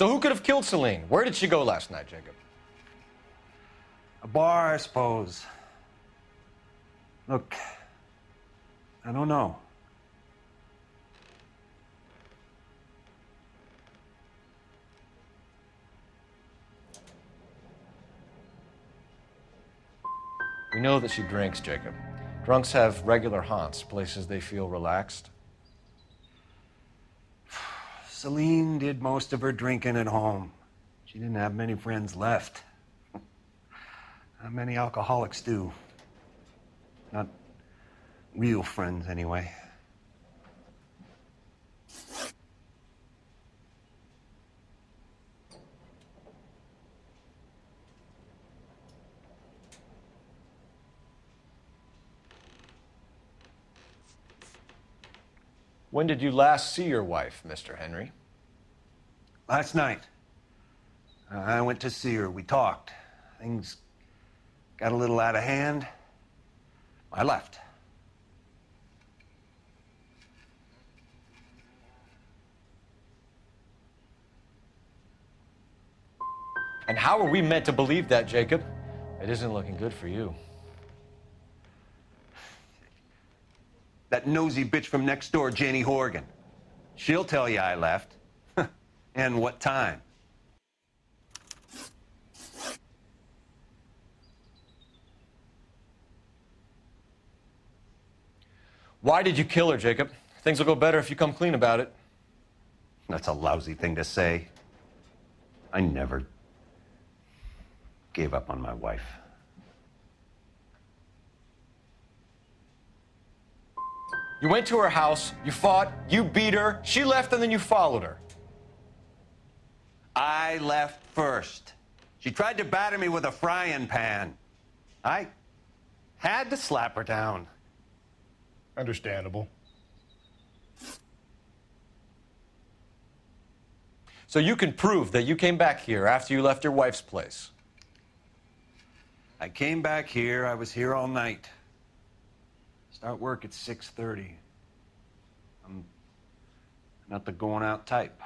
So who could have killed Celine? Where did she go last night, Jacob? A bar, I suppose. Look, I don't know. We know that she drinks, Jacob. Drunks have regular haunts, places they feel relaxed. Celine did most of her drinking at home. She didn't have many friends left. Not many alcoholics do. Not real friends, anyway. When did you last see your wife, Mr. Henry? Last night. I went to see her. We talked. Things got a little out of hand. I left. And how are we meant to believe that, Jacob? It isn't looking good for you. That nosy bitch from next door, Janie Horgan. She'll tell you I left. And what time. Why did you kill her, Jacob? Things will go better if you come clean about it. That's a lousy thing to say. I never gave up on my wife. You went to her house, you fought, you beat her, she left, and then you followed her. I left first. She tried to batter me with a frying pan. I had to slap her down. Understandable. So you can prove that you came back here after you left your wife's place. I came back here. I was here all night. Start work at 6:30. I'm not the going out type.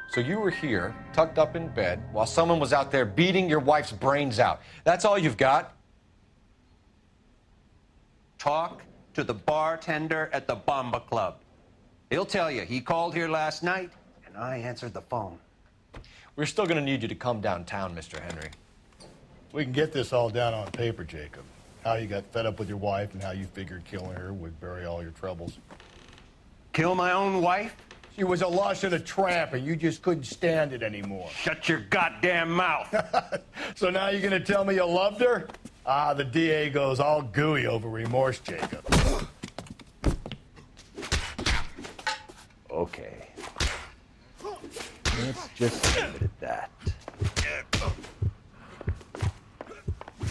So you were here, tucked up in bed, while someone was out there beating your wife's brains out. That's all you've got? Talk to the bartender at the Bomba Club. He'll tell you he called here last night, and I answered the phone. We're still going to need you to come downtown, Mr. Henry. We can get this all down on paper, Jacob. How you got fed up with your wife and how you figured killing her would bury all your troubles. Kill my own wife? She was a lush and a tramp, and you just couldn't stand it anymore. Shut your goddamn mouth. So now you're gonna tell me you loved her? Ah, the DA goes all gooey over remorse, Jacob. Okay. Let's just leave it at that.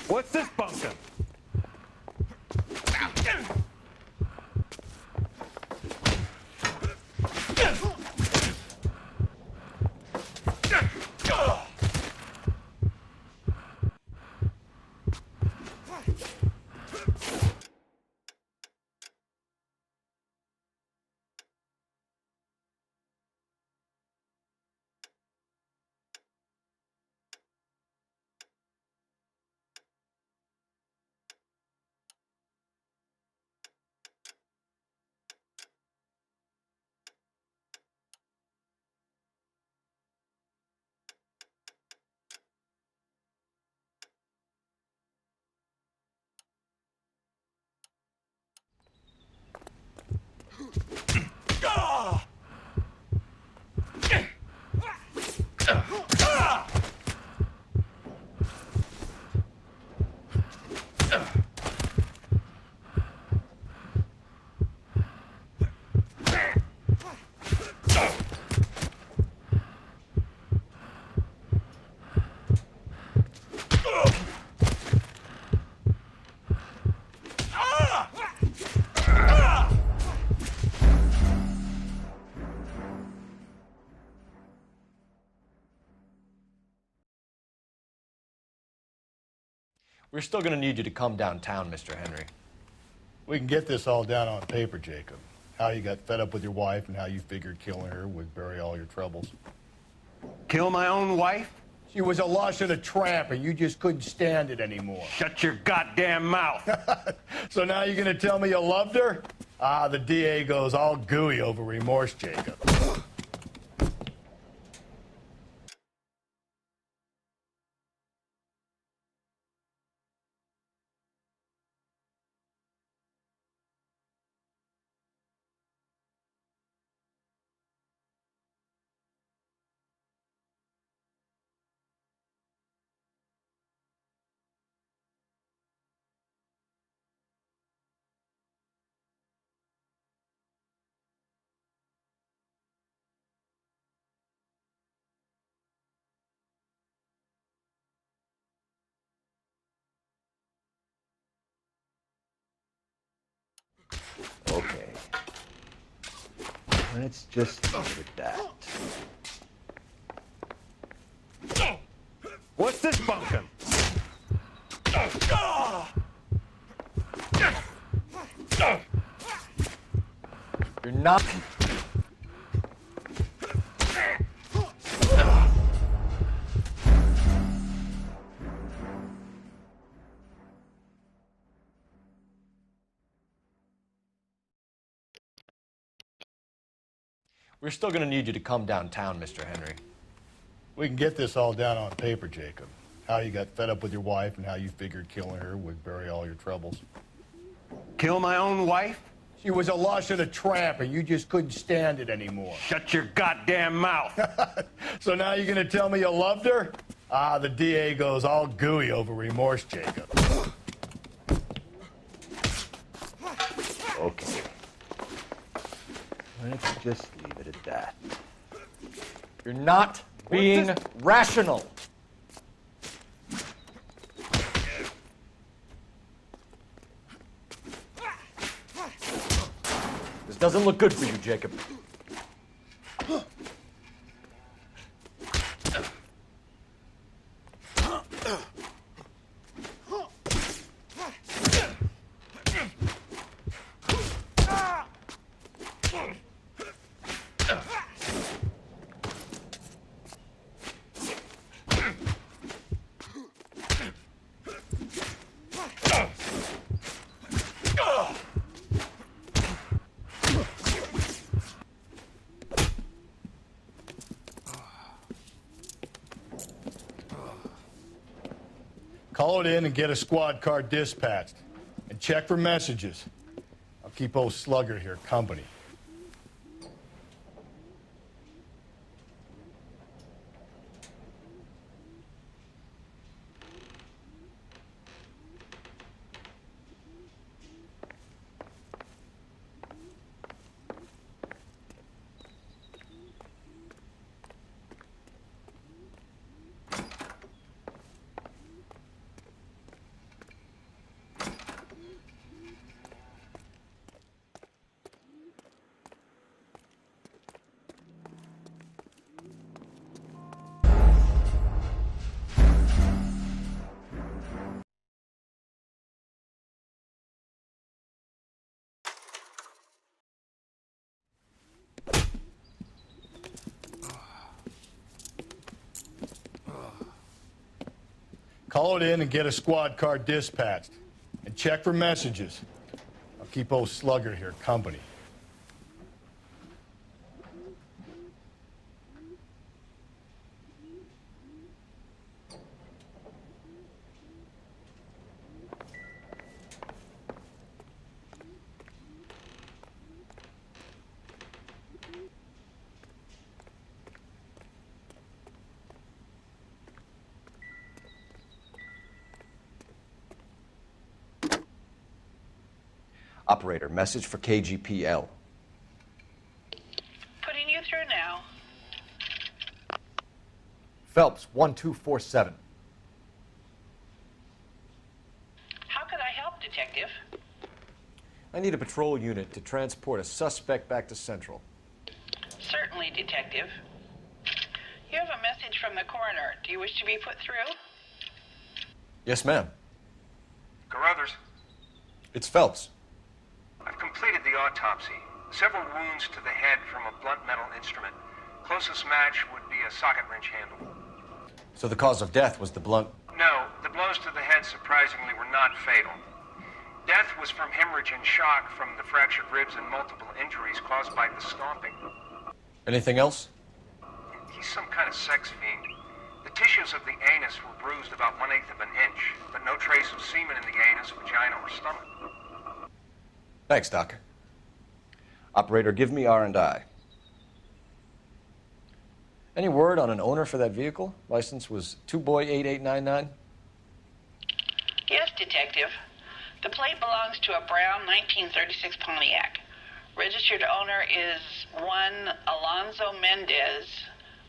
What's this bunkum? We're still gonna need you to come downtown, Mr. Henry. We can get this all down on paper, Jacob. How you got fed up with your wife and how you figured killing her would bury all your troubles. Kill my own wife? She was a lush and a tramp, and you just couldn't stand it anymore. Shut your goddamn mouth. So now you're gonna tell me you loved her? Ah, the DA goes all gooey over remorse, Jacob. Okay. Let's just leave it at that. What's this bunkum? You're not... We're still gonna need you to come downtown, Mr. Henry. We can get this all down on paper, Jacob. How you got fed up with your wife and how you figured killing her would bury all your troubles. Kill my own wife? She was a lush and a tramp, and you just couldn't stand it anymore. Shut your goddamn mouth. So now you're gonna tell me you loved her? Ah, the DA goes all gooey over remorse, Jacob. Okay. Let's just leave it at that. You're not being rational. This doesn't look good for you, Jacob. Call it in and get a squad car dispatched. And check for messages. I'll keep old Slugger here company. Call it in and get a squad car dispatched. And check for messages. I'll keep old Slugger here company. Operator, message for KGPL. Putting you through now. Phelps, 1247. How could I help, Detective? I need a patrol unit to transport a suspect back to Central. Certainly, Detective. You have a message from the coroner. Do you wish to be put through? Yes, ma'am. It's Phelps. I've completed the autopsy. Several wounds to the head from a blunt metal instrument. Closest match would be a socket wrench handle. So the cause of death was the blunt... No, the blows to the head surprisingly were not fatal. Death was from hemorrhage and shock from the fractured ribs and multiple injuries caused by the stomping. Anything else? He's some kind of sex fiend. The tissues of the anus were bruised about 1/8 of an inch, but no trace of semen in the anus, vagina, or stomach. Thanks, Doc. Operator, give me R&I. Any word on an owner for that vehicle? License was 2boy8899. Yes, Detective. The plate belongs to a brown 1936 Pontiac. Registered owner is one Alonzo Mendez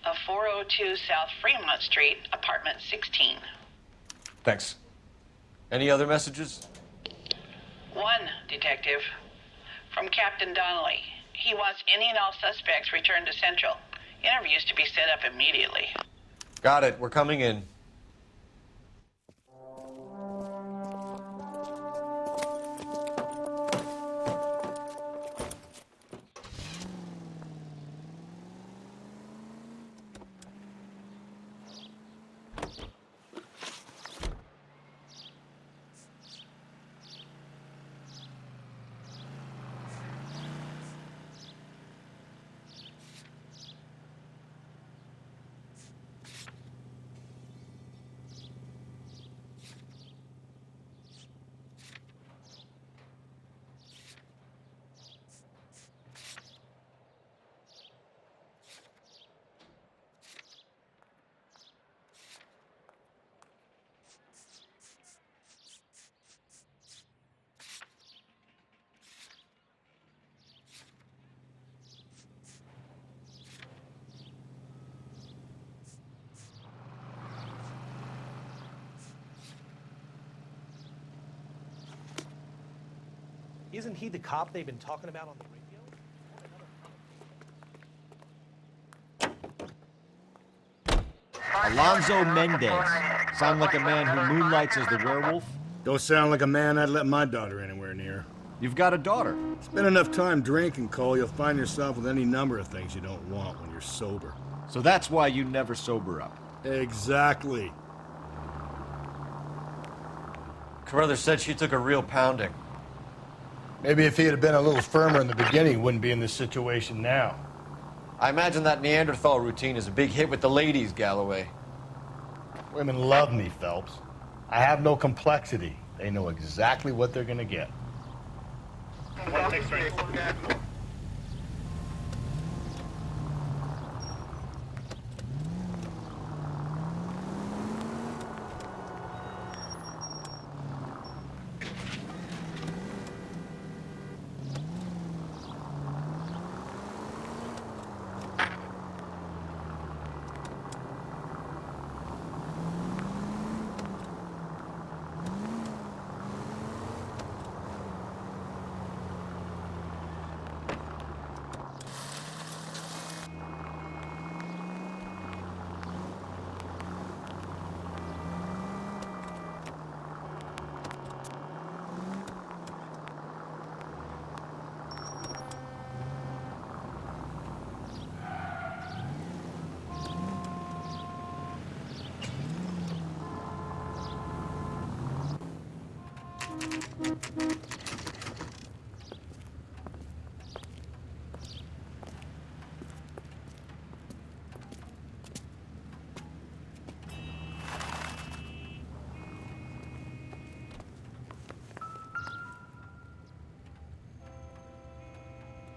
of 402 South Fremont Street, apartment 16. Thanks. Any other messages? One, Detective. From Captain Donnelly. He wants any and all suspects returned to Central. Interviews to be set up immediately. Got it. We're coming in. Isn't he the cop they've been talking about on the radio? Alonzo Mendez. Sound like a man who moonlights as the werewolf? Don't sound like a man I'd let my daughter anywhere near. You've got a daughter. Spend enough time drinking, Cole, you'll find yourself with any number of things you don't want when you're sober. So that's why you never sober up. Exactly. Carruthers said she took a real pounding. Maybe if he had been a little firmer in the beginning, he wouldn't be in this situation now. I imagine that Neanderthal routine is a big hit with the ladies, Galloway. Women love me, Phelps. I have no complexity. They know exactly what they're gonna get.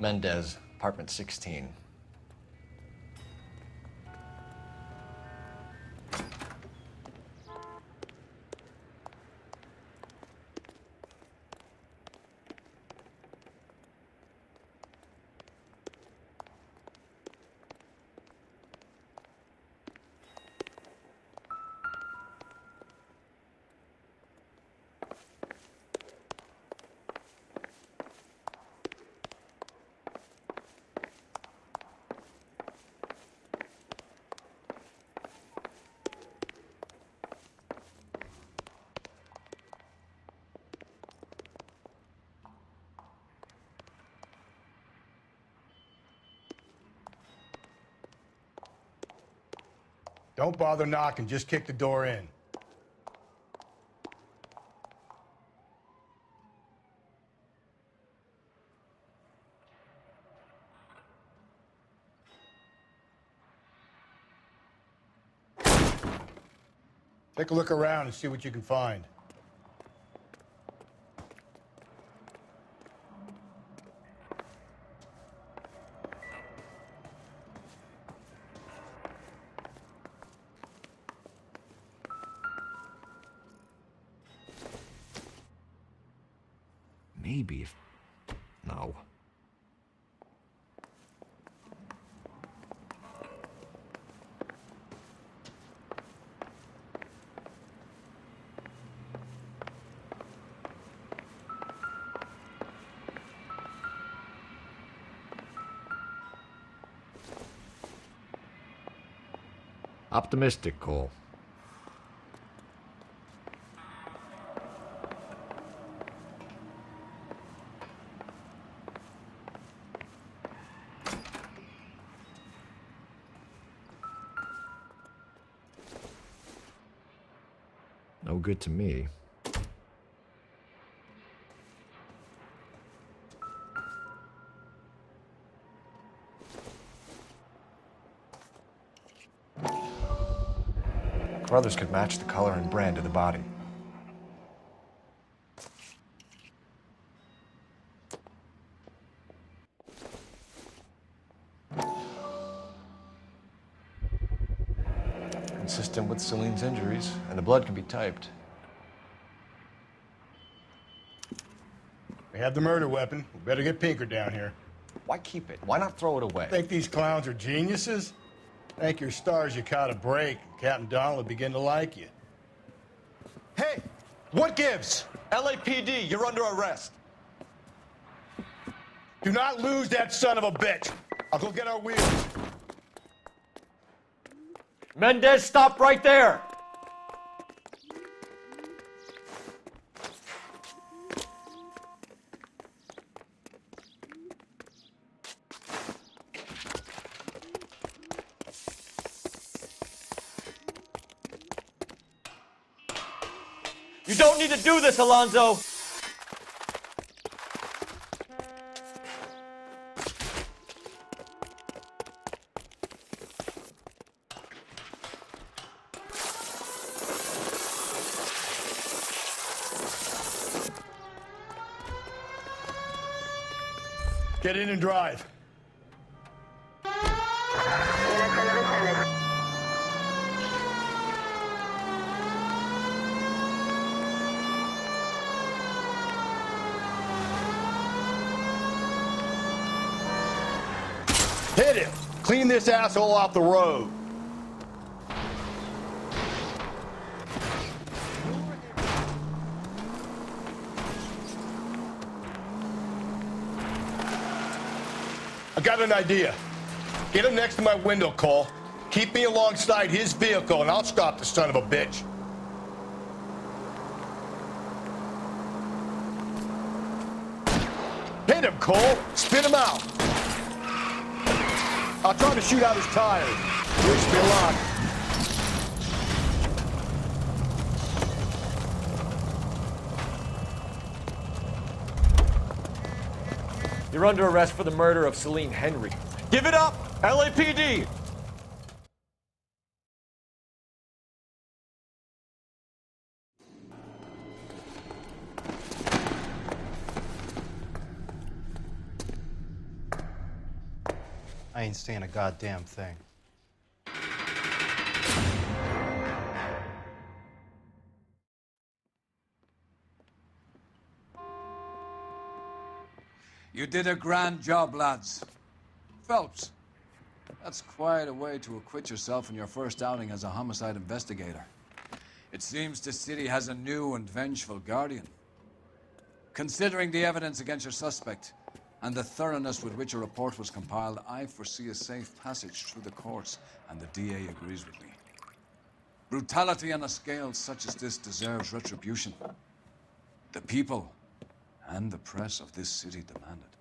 Mendez, apartment 16. Don't bother knocking, just kick the door in. Take a look around and see what you can find. Maybe if... No. Optimistic, Cole. No good to me. Brothers could match the color and brand of the body. Consistent with Celine's injuries, and the blood can be typed. We have the murder weapon. We better get Pinker down here. Why keep it? Why not throw it away? Think these clowns are geniuses? Thank your stars you caught a break. Captain Donald will begin to like you. Hey! What gives? LAPD, you're under arrest. Do not lose that son of a bitch. I'll go get our wheels. Mendez, stop right there! You don't need to do this, Alonzo! Get in and drive. Hit him! Clean this asshole off the road. I got an idea. Get him next to my window, Cole. Keep me alongside his vehicle, and I'll stop the son of a bitch. Hit him, Cole. Spit him out. I'll try to shoot out his tires. Wish me luck. You're under arrest for the murder of Celine Henry. Give it up, LAPD! I ain't saying a goddamn thing. You did a grand job, lads. Phelps, that's quite a way to acquit yourself in your first outing as a homicide investigator. It seems the city has a new and vengeful guardian. Considering the evidence against your suspect and the thoroughness with which a report was compiled, I foresee a safe passage through the courts, and the DA agrees with me. Brutality on a scale such as this deserves retribution. The people and the press of this city demand it.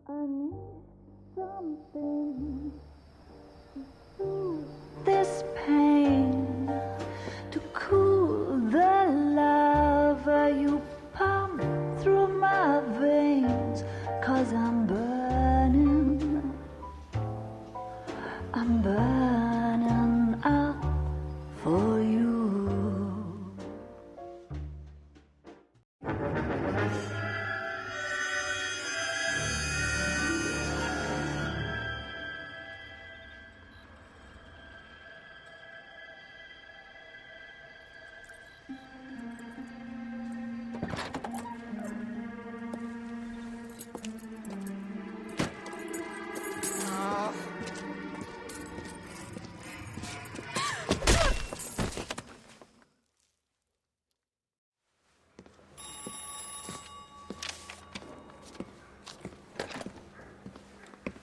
I need something to soothe this pain, to cool the lava you pump through my veins, 'cause I'm burning up for you.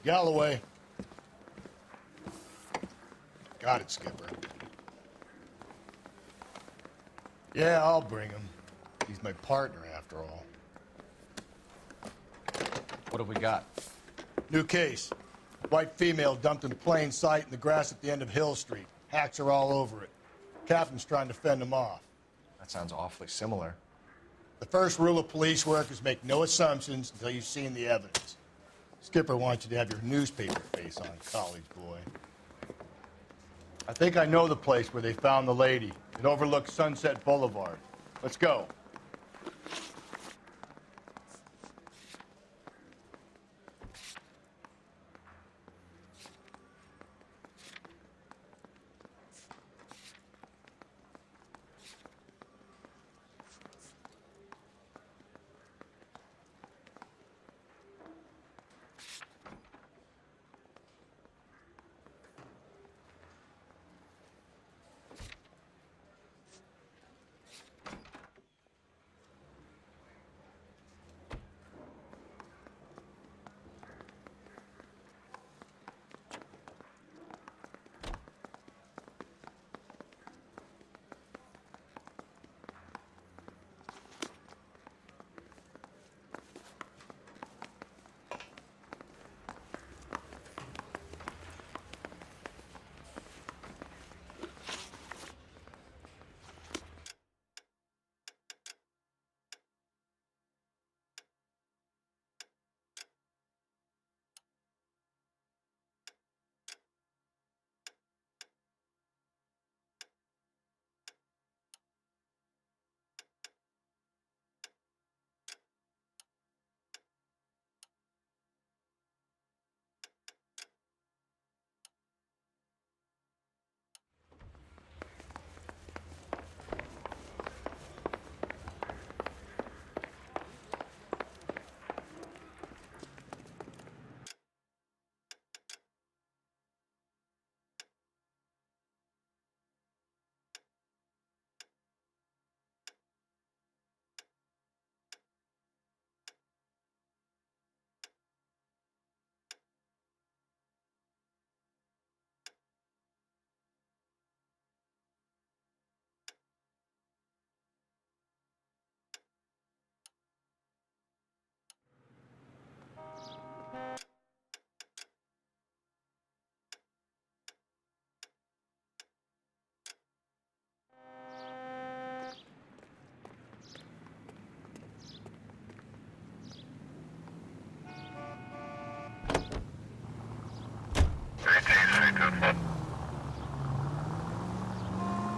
Galloway. Got it, Skipper. Yeah, I'll bring him. He's my partner, after all. What have we got? New case. White female dumped in plain sight in the grass at the end of Hill Street. Hacks are all over it. Captain's trying to fend them off. That sounds awfully similar. The first rule of police work is make no assumptions until you've seen the evidence. Skipper wants you to have your newspaper face on, college boy. I think I know the place where they found the lady. It overlooks Sunset Boulevard. Let's go.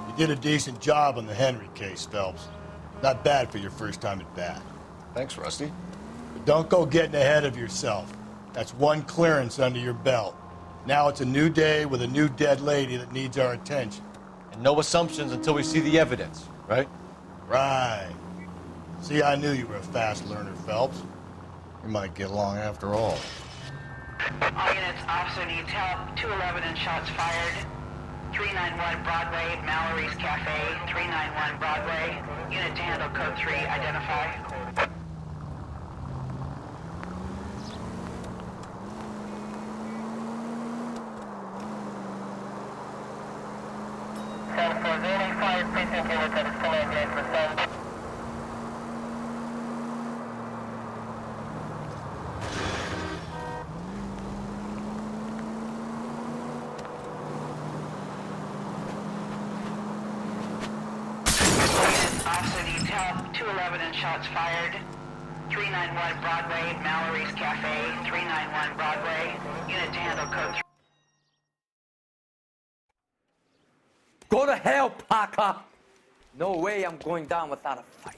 You did a decent job on the Henry case, Phelps. Not bad for your first time at bat. Thanks, Rusty. But don't go getting ahead of yourself. That's one clearance under your belt. Now it's a new day with a new dead lady that needs our attention. And no assumptions until we see the evidence, right? Right. See, I knew you were a fast learner, Phelps. We might get along after all. All units, officer needs help. 211 and shots fired. 391 Broadway, Mallory's Cafe. 391 Broadway. Unit to handle code 3, identify. officer needs help. 211 and shots fired. 391 Broadway, Mallory's Cafe. 391 Broadway. Unit to handle code 3. Go to hell, Parker! No way I'm going down without a fight.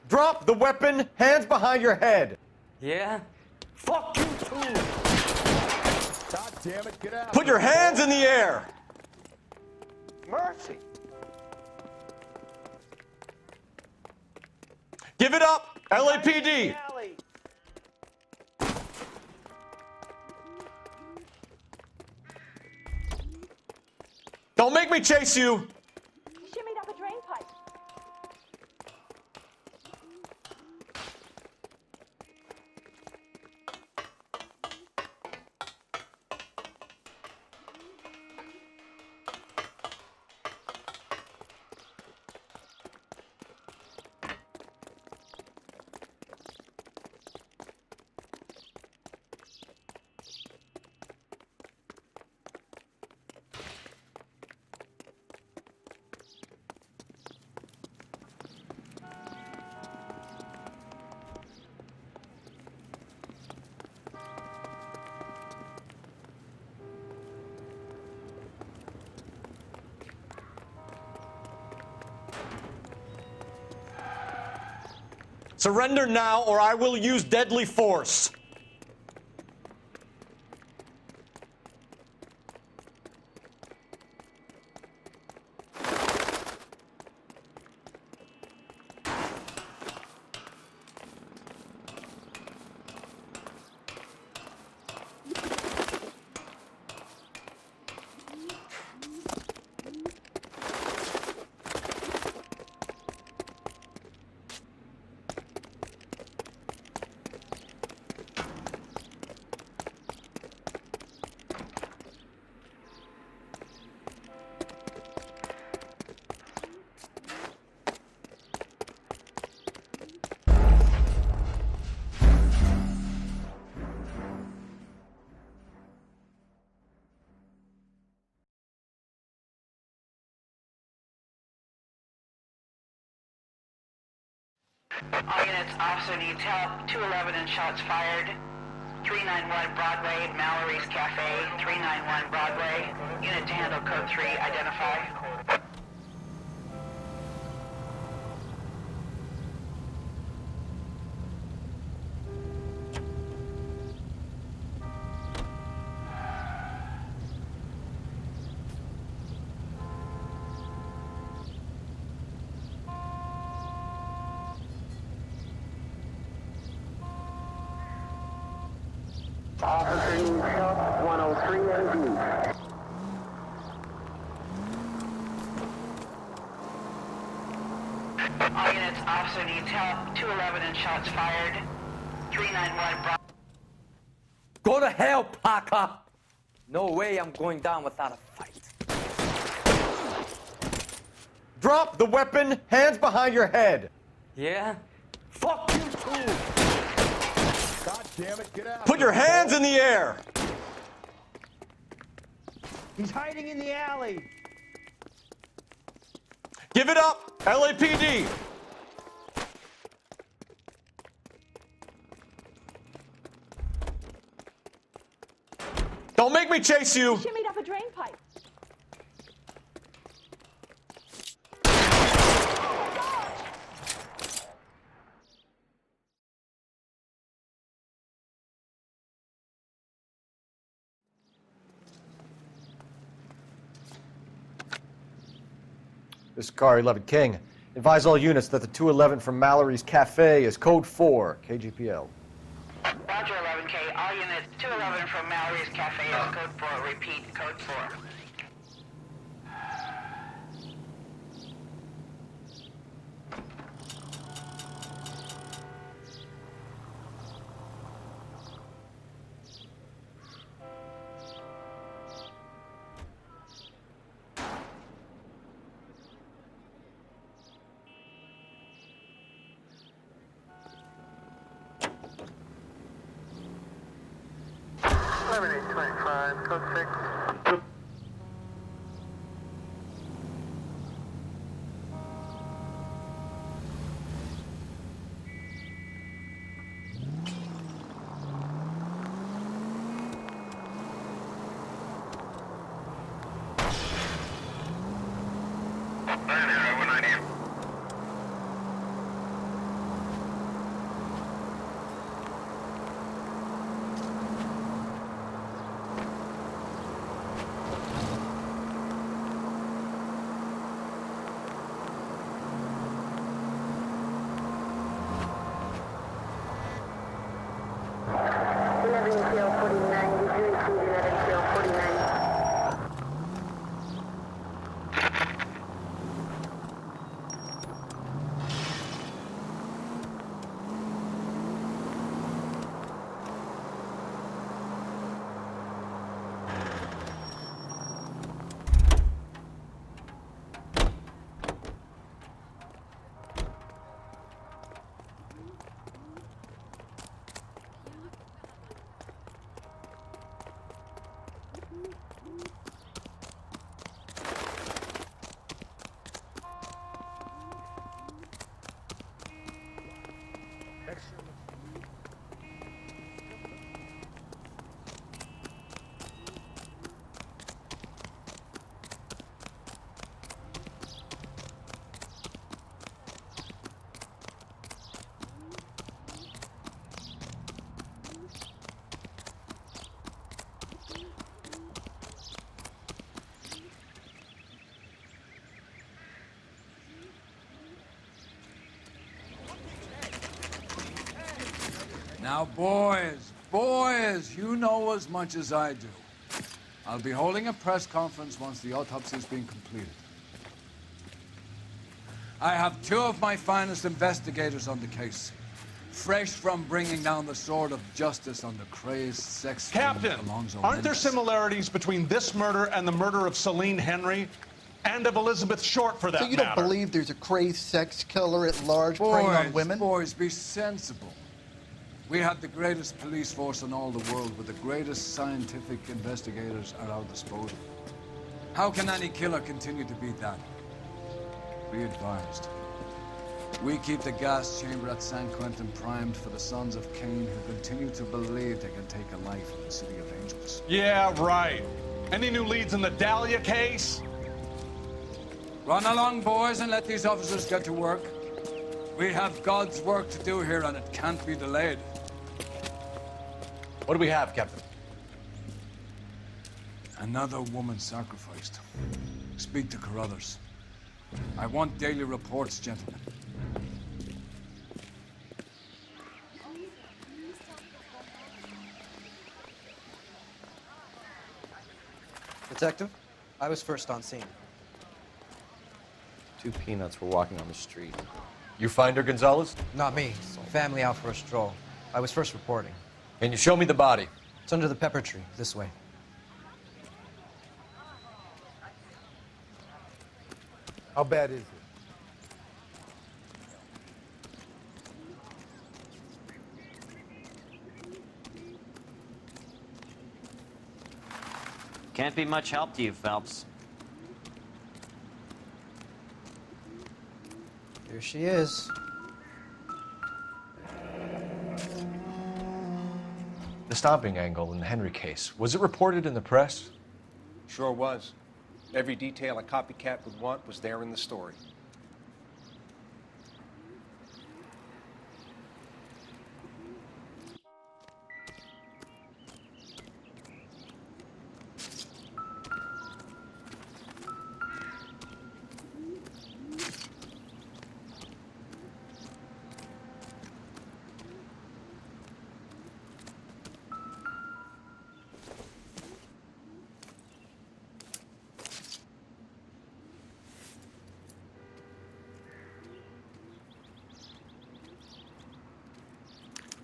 Drop the weapon, hands behind your head. Yeah? Fuck you too! God damn it, get out. Put your hands in the air. Mercy! Give it up, LAPD. Don't make me chase you. He shimmied up a drain pipe. Surrender now or I will use deadly force. All units, officer needs help. 211 and shots fired. 391 Broadway, Mallory's Cafe. 391 Broadway. Unit to handle code 3, identify. Officer needs help, 103 AD. All units, officer needs help. 211 and shots fired. 391 Broadway. Go to hell, Parker! No way I'm going down without a fight. Drop the weapon, hands behind your head. Yeah? Fuck you too! God damn it, get out. Put your hands in the air. He's hiding in the alley. Give it up, LAPD. Don't make me chase you. He shimmied up a drain pipe. This is Car 11 King. Advise all units that the 211 from Mallory's Cafe is code 4, KGPL. Roger, 11K. All units, 211 from Mallory's Cafe is code 4. Repeat, code 4. NCL 49, did you receive that NCL 49? Now, boys, you know as much as I do. I'll be holding a press conference once the autopsy's been completed. I have two of my finest investigators on the case, fresh from bringing down the sword of justice on the crazed sex Captain, Alonzo aren't there Mendez. similarities between this murder and the murder of Celine Henry and of Elizabeth Short, for that So you don't matter? believe there's a crazed sex killer at large preying on women? Boys, be sensible. We have the greatest police force in all the world, with the greatest scientific investigators at our disposal. How can any killer continue to beat that? Be advised. We keep the gas chamber at San Quentin primed for the sons of Cain who continue to believe they can take a life in the City of Angels. Yeah, right. Any new leads in the Dahlia case? Run along, boys, and let these officers get to work. We have God's work to do here, and it can't be delayed. What do we have, Captain? Another woman sacrificed. Speak to Carruthers. I want daily reports, gentlemen. Detective, I was first on scene. Two peanuts were walking on the street. You find her, Gonzalez? Not me. Family out for a stroll. I was first reporting. Can you show me the body? It's under the pepper tree, this way. How bad is it? Can't be much help to you, Phelps. Here she is. The stomping angle in the Henry case, was it reported in the press? Sure was. Every detail a copycat would want was there in the story.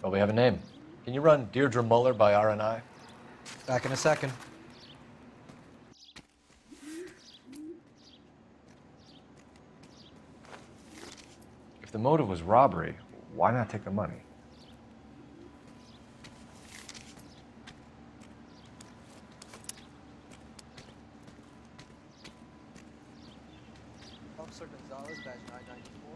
Well, we have a name. Can you run Deirdre Muller by RNI? Back in a second. If the motive was robbery, why not take the money? Officer Gonzalez, badge 994.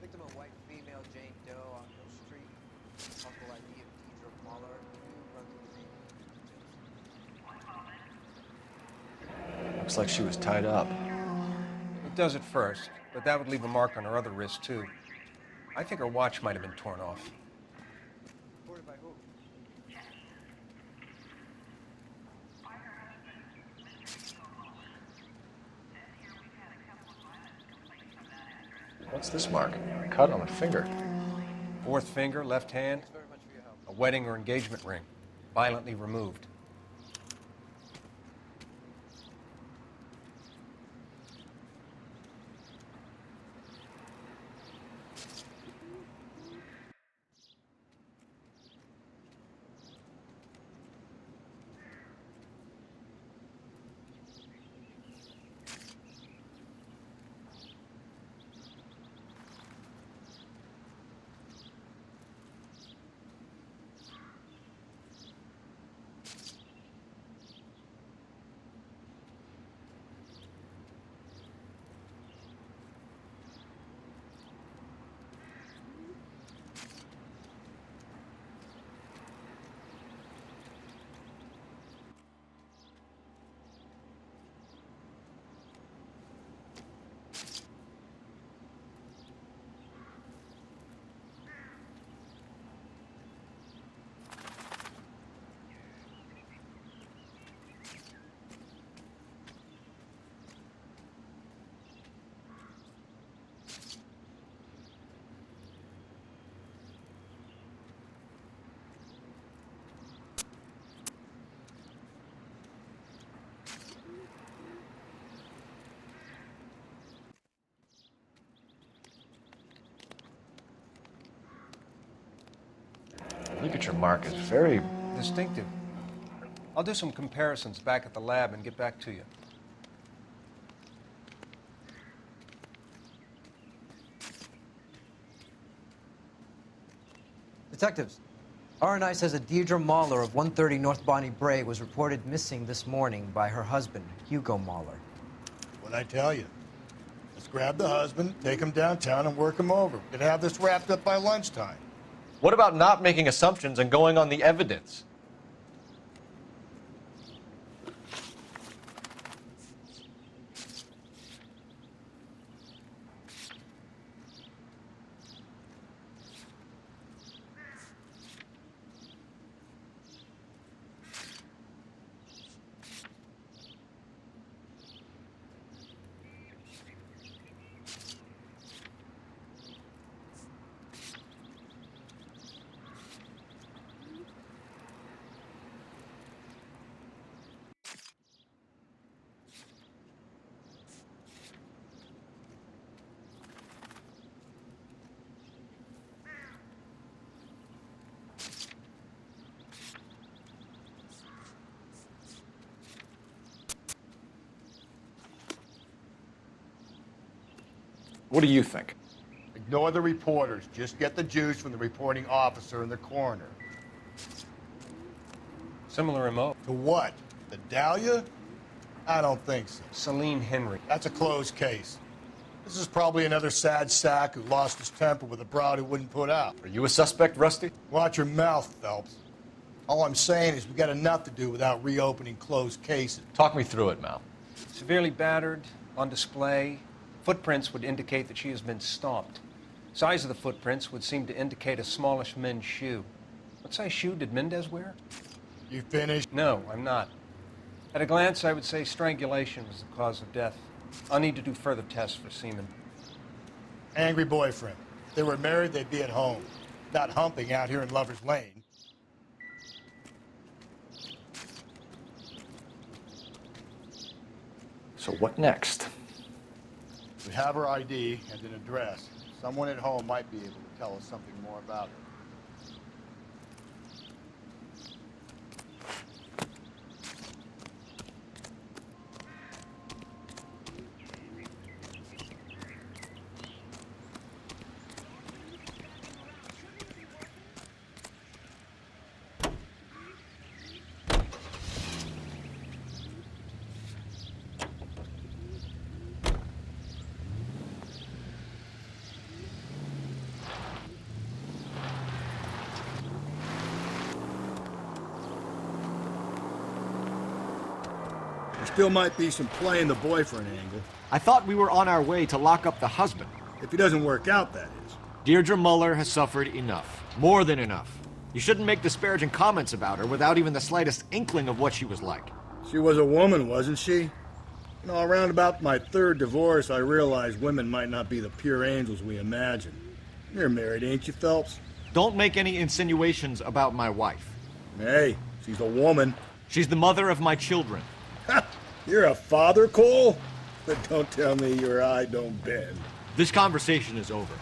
Victim of white female Jane Doe on Hill Street. Possible ID of Deirdre Muller. Run through the Looks like she was tied up. It does at first, but that would leave a mark on her other wrist, too. I think her watch might have been torn off. Reported by who? What's this mark? A cut on the finger. Fourth finger, left hand, a wedding or engagement ring, violently removed. Ligature mark is very distinctive. I'll do some comparisons back at the lab and get back to you. Detectives, R&I says a Deirdre Mahler of 130 North Bonnie Bray was reported missing this morning by her husband, Hugo Mahler. What'd I tell you? Let's grab the husband, take him downtown, and work him over. We could have this wrapped up by lunchtime. What about not making assumptions and going on the evidence? What do you think? Ignore the reporters. Just get the juice from the reporting officer and the coroner. Similar MO. To what? The Dahlia? I don't think so. Celine Henry. That's a closed case. This is probably another sad sack who lost his temper with a broad who wouldn't put out. Are you a suspect, Rusty? Watch your mouth, Phelps. All I'm saying is we got enough to do without reopening closed cases. Talk me through it, Mal. Severely battered, on display. Footprints would indicate that she has been stomped. Size of the footprints would seem to indicate a smallish men's shoe. What size shoe did Mendez wear? You finished? No, I'm not. At a glance, I would say strangulation was the cause of death. I'll need to do further tests for semen. Angry boyfriend. If they were married, they'd be at home. Not humping out here in Lover's Lane. So what next? We have her ID and an address. Someone at home might be able to tell us something more about her. Still might be some play in the boyfriend angle. I thought we were on our way to lock up the husband. If he doesn't work out, that is. Deirdre Muller has suffered enough. More than enough. You shouldn't make disparaging comments about her without even the slightest inkling of what she was like. She was a woman, wasn't she? You know, around about my third divorce, I realized women might not be the pure angels we imagine. You're married, ain't you, Phelps? Don't make any insinuations about my wife. Hey, she's a woman. She's the mother of my children. You're a father, Cole? But don't tell me your eye don't bend. This conversation is over.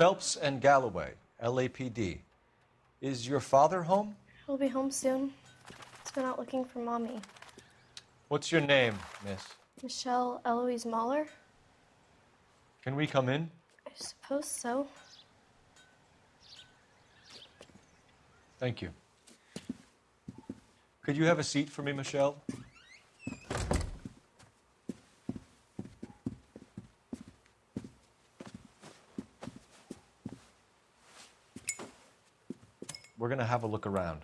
Phelps and Galloway, LAPD. Is your father home? He'll be home soon. He's been out looking for Mommy. What's your name, miss? Michelle Eloise Mahler? Can we come in? I suppose so. Thank you. Could you have a seat for me, Michelle? We're going to have a look around.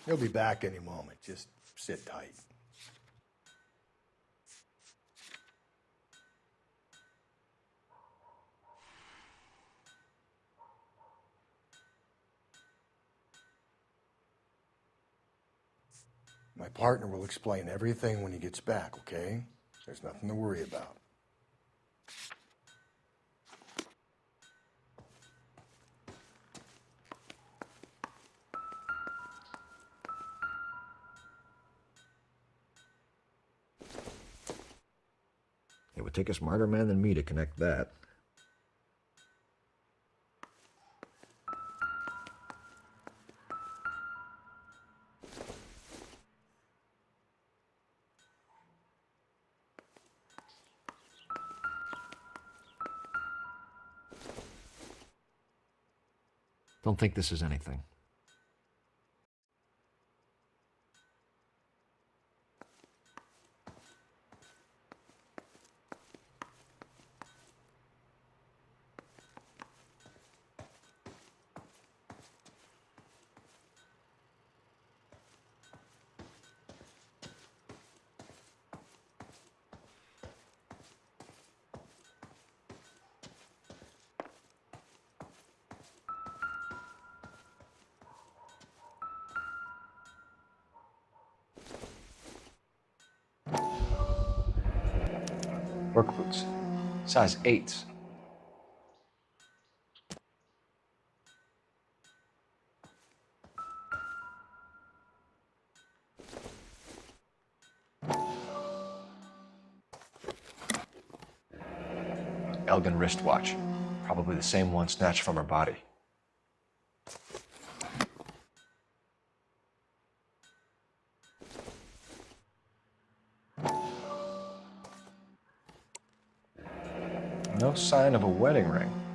He'll be back any moment. Just sit tight. My partner will explain everything when he gets back, okay? There's nothing to worry about. It would take a smarter man than me to connect that. Don't think this is anything. Work boots. Size 8s. Elgin wristwatch. Probably the same one snatched from her body. No sign of a wedding ring.